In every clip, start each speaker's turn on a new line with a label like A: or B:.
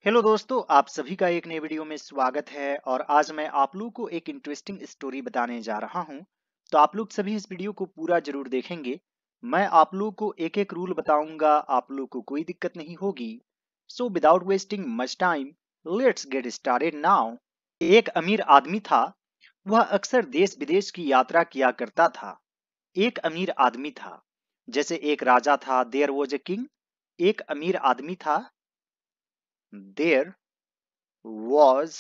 A: Hello दोस्तों, आप सभी का एक नए वीडियो में स्वागत है। और आज मैं आप लोग को एक इंटरेस्टिंग स्टोरी बताने जा रहा हूं। तो आप लोग सभी इस वीडियो को पूरा जरूर देखेंगे। मैं आप लोग को एक एक रूल बताऊंगा, आप लोग को कोई दिक्कत नहीं होगी। So without wasting much time, let's get started now. एक अमीर आदमी था। वह अक्सर देश विदेश की यात्रा किया करता था। एक अमीर आदमी था। जैसे एक राजा था, देयर वॉज ए किंग। एक अमीर आदमी था, there was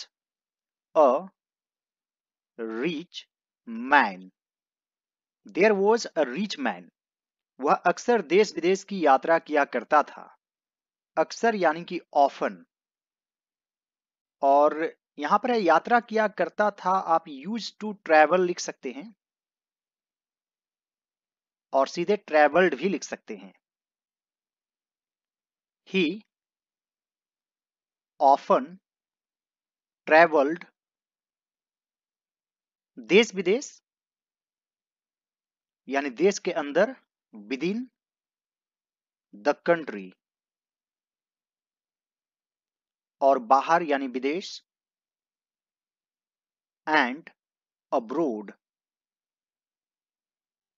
A: a rich man. There was a rich man. वह अक्सर देश विदेश की यात्रा किया करता था। अक्सर यानी कि ऑफन। और यहां पर है यात्रा किया करता था, आप यूज टू ट्रेवल लिख सकते हैं और सीधे ट्रेवल्ड भी लिख सकते हैं। ही ऑफन ट्रेवल्ड, देश विदेश यानी देश के अंदर, विद इन द कंट्री, और बाहर यानी विदेश, and abroad.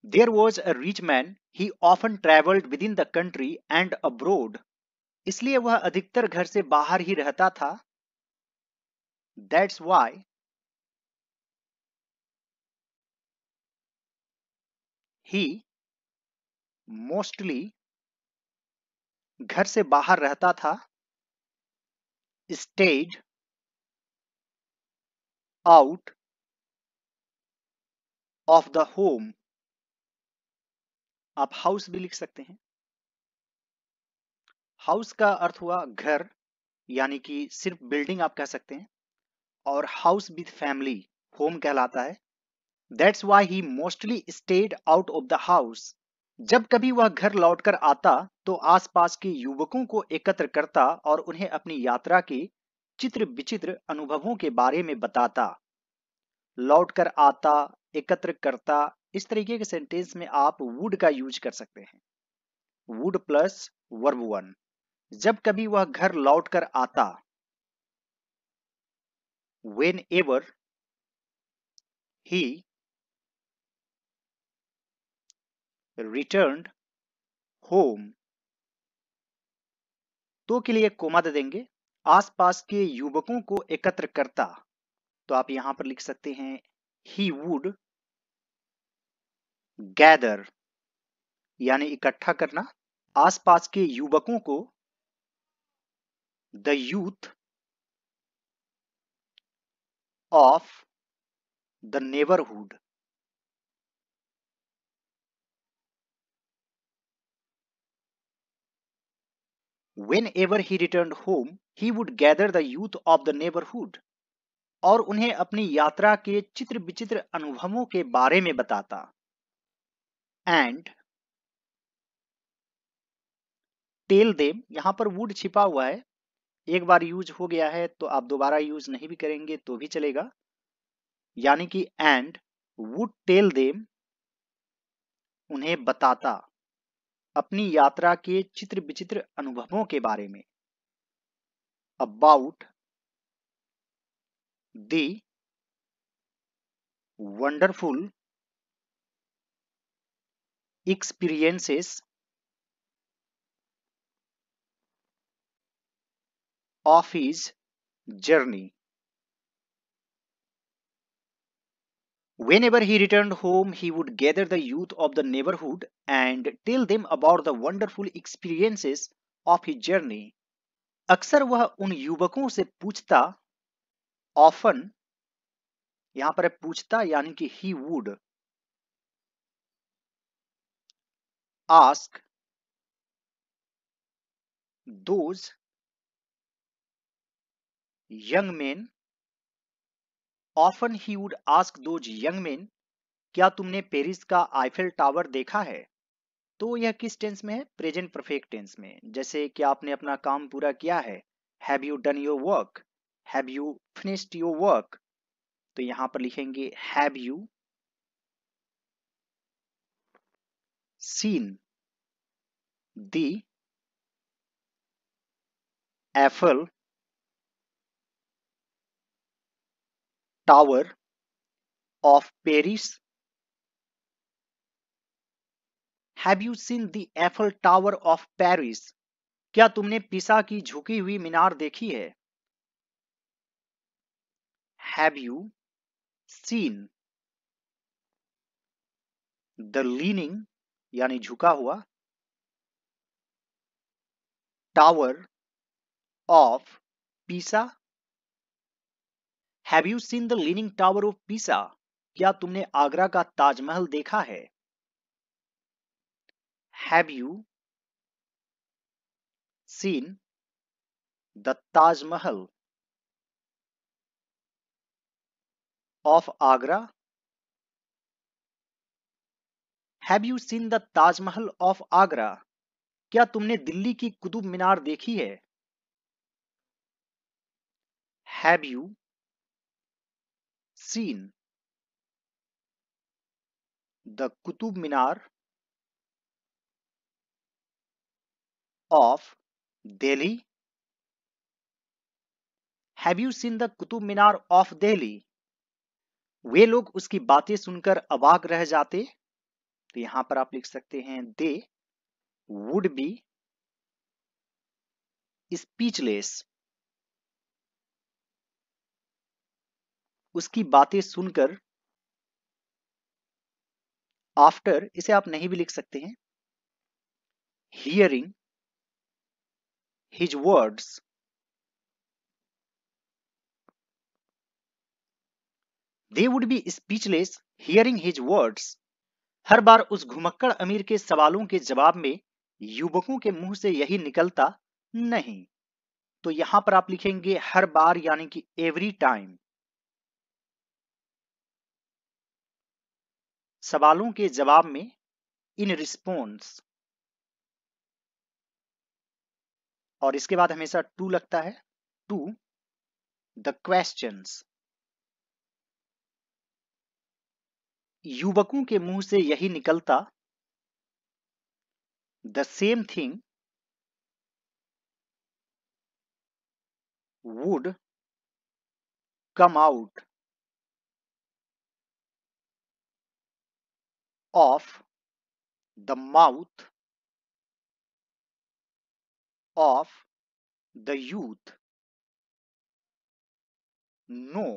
A: There was a rich man. He often traveled within the country and abroad. इसलिए वह अधिकतर घर से बाहर ही रहता था। That's why he mostly घर से बाहर रहता था, stayed out of the home। आप हाउस भी लिख सकते हैं। हाउस का अर्थ हुआ घर, यानी कि सिर्फ बिल्डिंग आप कह सकते हैं। और हाउस विद फैमिली होम कहलाता है। That's why he mostly stayed out of the house। जब कभी वह घर लौटकर आता तो आसपास के युवकों को एकत्र करता और उन्हें अपनी यात्रा के चित्र विचित्र अनुभवों के बारे में बताता। लौटकर आता, एकत्र करता, इस तरीके के सेंटेंस में आप वुड का यूज कर सकते हैं। Would plus verb one. जब कभी वह घर लौटकर आता, whenever he returned home। तो के लिए कोमा दे देंगे। आसपास के युवकों को एकत्र करता, तो आप यहां पर लिख सकते हैं ही वुड गैदर, यानी इकट्ठा करना, आसपास के युवकों को, the youth of the neighbourhood. Whenever he returned home, he would gather the youth of the neighborhood। और उन्हें अपनी यात्रा के चित्र विचित्र अनुभवों के बारे में बताता। एंड टेल देम, यहां पर वुड छिपा हुआ है, एक बार यूज हो गया है तो आप दोबारा यूज नहीं भी करेंगे तो भी चलेगा। यानी कि एंड वुड टेल देम, उन्हें बताता अपनी यात्रा के चित्र विचित्र अनुभवों के बारे में। About the wonderful experiences of his journey। Whenever he returned home, he would gather the youth of the neighborhood and tell them about the wonderful experiences of his journey। अक्सर वह उन युवकों से पूछता, ऑफन यहां पर है पूछता यानी कि he would ask those young men। Often he would ask those young men, क्या तुमने पेरिस का आईफेल टावर देखा है? तो यह किस टेंस में है? प्रेजेंट परफेक्ट टेंस में। जैसे क्या आपने अपना काम पूरा किया है? Have you done your work? Have you finished your work? तो यहां पर लिखेंगे have you seen the apple tower of Paris? Have you seen the apple tower of Paris? क्या तुमने पिसा की झुकी हुई मीनार देखी है? Have you seen the leaning यानी झुका हुआ tower of Pisa? Have you seen the leaning tower of Pisa? क्या तुमने आगरा का ताजमहल देखा है? Have you seen the Taj Mahal of Agra? Have you seen the Taj Mahal of Agra? क्या तुमने दिल्ली की कुतुब मीनार देखी है? Have you seen the Qutub Minar of Delhi? Have you seen the Qutub Minar of Delhi? वे लोग उसकी बातें सुनकर अवाक रह जाते। तो यहां पर आप लिख सकते हैं दे वुड बी स्पीचलेस। उसकी बातें सुनकर, आफ्टर इसे आप नहीं भी लिख सकते हैं, hearing his words, they would be speechless hearing his words. हर बार उस घुमक्कड़ अमीर के सवालों के जवाब में युवकों के मुंह से यही निकलता, नहीं। तो यहां पर आप लिखेंगे हर बार यानी कि एवरी टाइम। सवालों के जवाब में इन रिस्पॉन्स, और इसके बाद हमेशा टू लगता है, टू द क्वेश्चंस। युवकों के मुंह से यही निकलता, the same thing would come out of the mouth of the youth. No,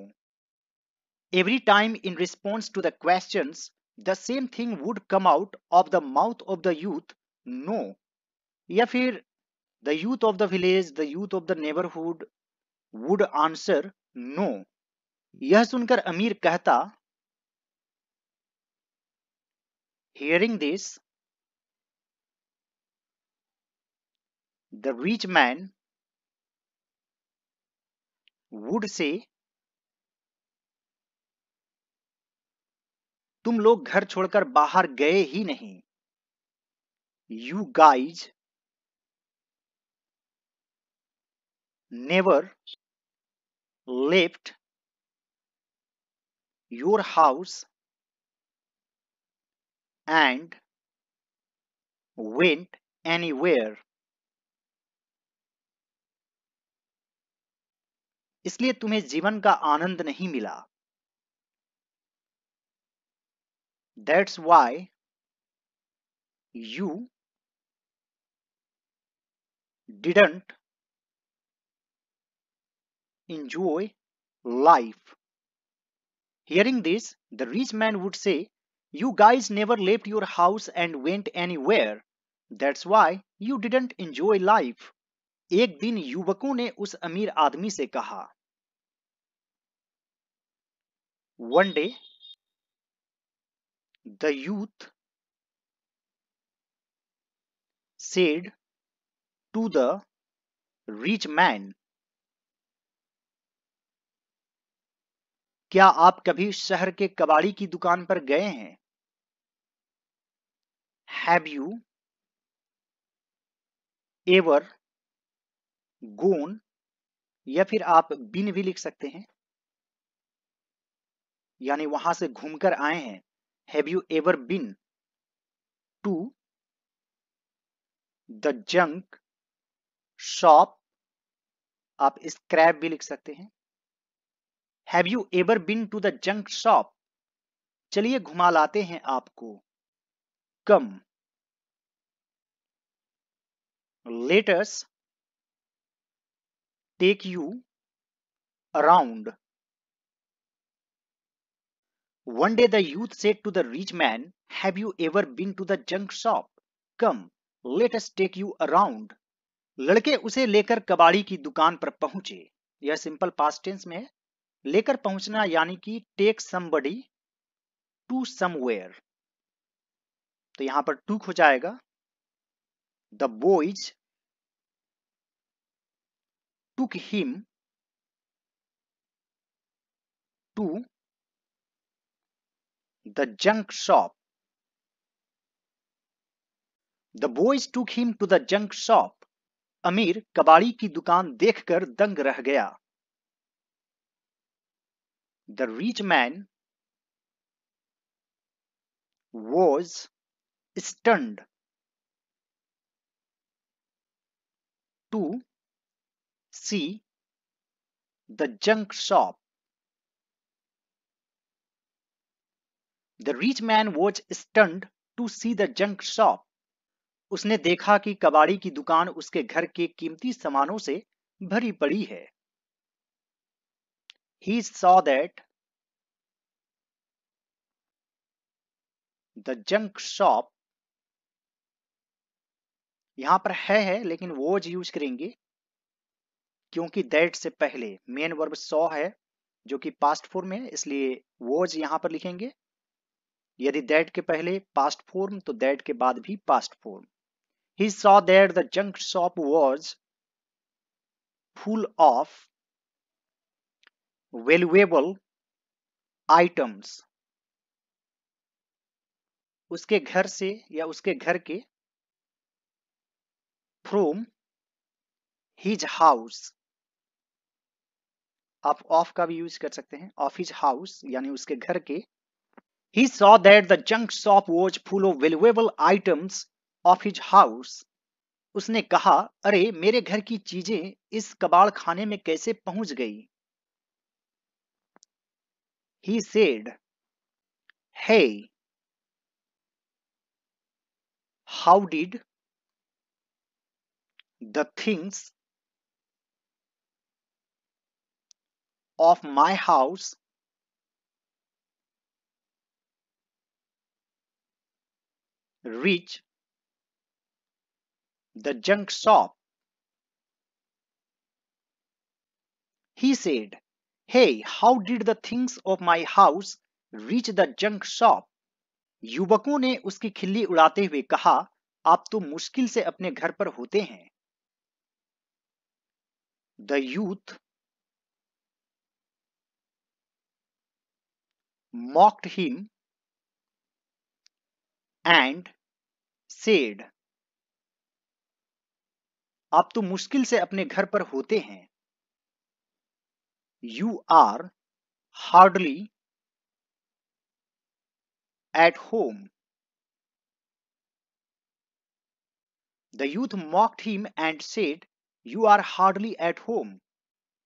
A: every time in response to the questions, the same thing would come out of the mouth of the youth, no। या फिर the youth of the village, the youth of the neighborhood would answer no। यह सुनकर अमीर कहता, hearing this, the rich man would say, तुम लोग घर छोड़कर बाहर गए ही नहीं। You guys never left your house and went anywhere। इसलिए तुम्हें जीवन का आनंद नहीं मिला। That's why you didn't enjoy life। Hearing this, the rich man would say, you guys never left your house and went anywhere। That's why you didn't enjoy life। एक दिन युवकों ने उस अमीर आदमी से कहा, One day the youth said to the rich man, क्या आप कभी शहर के कबाड़ी की दुकान पर गए हैं? Have you ever gone? या फिर आप बिन भी लिख सकते हैं, यानी वहां से घूमकर आए हैं। Have you ever been to the junk shop? आप स्क्रैप भी लिख सकते हैं। Have you ever been to the junk shop? चलिए घुमा लाते हैं आपको। Come, let us take you around. One day the youth said to the rich man, have you ever been to the junk shop? Come, let us take you around. लड़के उसे लेकर कबाड़ी की दुकान पर पहुंचे। यह सिंपल पास्ट टेंस में है। लेकर पहुंचना यानी कि टेक समबडी टू समवेयर। तो यहां पर टूक हो जाएगा। The boys took him to the junk shop. The boys took him to the junk shop. अमीर कबाड़ी की दुकान देखकर दंग रह गया। The rich man was stunned to see the junk shop. The rich man was stunned to see the junk shop. उसने देखा कि कबाड़ी की दुकान उसके घर के कीमती सामानों से भरी पड़ी है। He saw that the junk shop, यहां पर है लेकिन was यूज करेंगे क्योंकि that से पहले मेन वर्ब saw है जो कि पास्ट फॉर्म में है, इसलिए was यहां पर लिखेंगे। यदि that के पहले पास्ट फॉर्म तो that के बाद भी past form. He saw that the junk shop was full of valuable items. उसके घर से या उसके घर के from his house, आप ऑफ का भी यूज कर सकते हैं, ऑफ हिज हाउस यानी उसके घर के। He saw that the junk shop was full of valuable items of his house. उसने कहा, अरे मेरे घर की चीजें इस कबाड़ खाने में कैसे पहुंच गई? He said, hey, how did the things of my house reach the junk shop? He said, hey, how did the things of my house reach the junk shop? युवकों ने उसकी खिल्ली उड़ाते हुए कहा, आप तो मुश्किल से अपने घर पर होते हैं। The youth mocked him and said, आप तो मुश्किल से अपने घर पर होते हैं। You are hardly at home. The youth mocked him and said, you are hardly at home.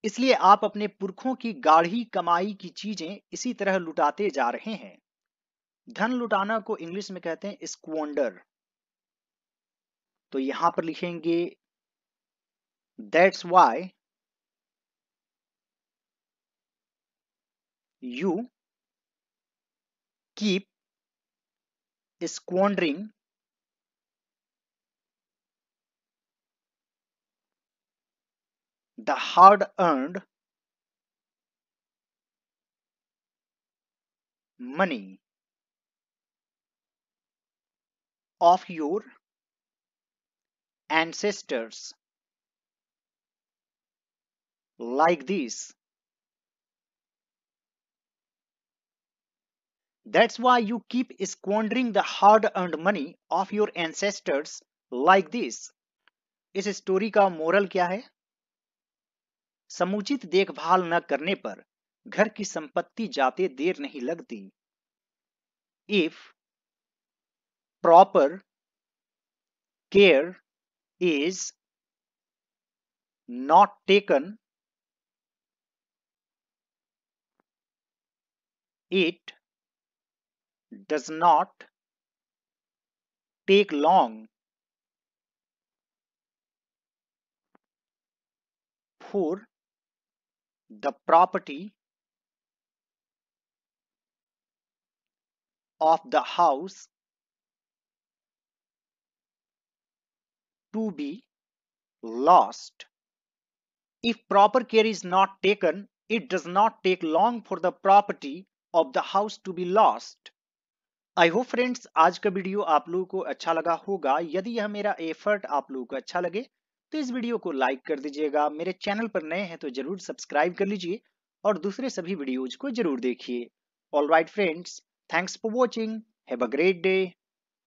A: इसलिए आप अपने पुरखों की गाढ़ी कमाई की चीजें इसी तरह लुटाते जा रहे हैं। धन लुटाना को इंग्लिश में कहते हैं स्क्वॉन्डर। तो यहां पर लिखेंगे that's why you keep squandering the hard earned money of your ancestors like this. That's why you keep squandering the hard earned money of your ancestors like this. इस स्टोरी का मोरल क्या है? समुचित देखभाल न करने पर घर की संपत्ति जाते देर नहीं लगती। If proper care is not taken, It does not take long for the property of the house to be lost. If proper care is not taken, it does not take long for the property of the house to be lost. I hope friends आज का video आप लोगों को अच्छा लगा होगा। यदि यह मेरा एफर्ट आप लोगों को अच्छा लगे तो इस वीडियो को लाइक कर दीजिएगा। मेरे चैनल पर नए हैं तो जरूर सब्सक्राइब कर लीजिए और दूसरे सभी वीडियोज को जरूर देखिए। All right friends, thanks for watching, have a great day.